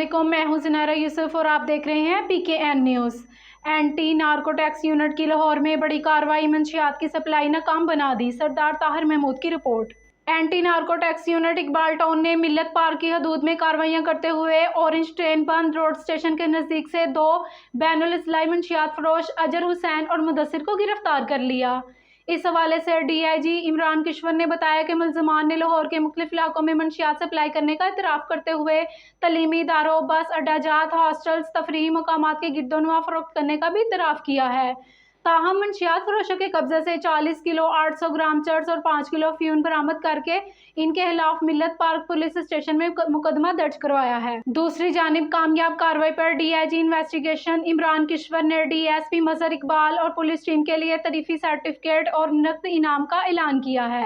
علیکم، میں ہوں زنارہ یوسف اور آپ دیکھ رہے ہیں PKN news. Anti narcotics unit کی لاہور میں بڑی کارروائی، منشیات کی سپلائی ناکام بنا دی۔ سردار طاہر محمود کی رپورٹ۔ Anti narcotics unit Iqbal town نے ملت پارک کی حدود میں کارروائیاں کرتے ہوئے orange train Band road station کے نزدیک سے 2 بین الاضلاعی منشیات فروش اجہر حسین اور مدثر کو گرفتار کر لیا۔ اس حوالے سے DIG عمران کشور نے بتایا کہ ملزمان نے لاہور کے مختلف علاقوں میں منشیات سپلائی کرنے کا اعتراف کرتے ہوئے تعلیمی اداروں، بس اڈہ جات، ہاسٹلز، تفریحی مقامات کے گرد و نواح فروخت کرنے کا بھی اعتراف کیا ہے۔ تاہم منشیات فروشوں کے قبضے سے 40 کلو 800 گرام چرس اور 5 کلو افیون برآمد کر کے ان کے خلاف ملت پارک پولیس اسٹیشن میں مقدمہ درج کروایا ہے۔ دوسری جانب کامیاب کارروائی پر DIG انویسٹیگیشن عمران کشور نے DSP مظہر اقبال اور پولیس ٹیم کے لیے تعریفی سرٹیفکیٹ اور نقد انعام کا اعلان کیا ہے۔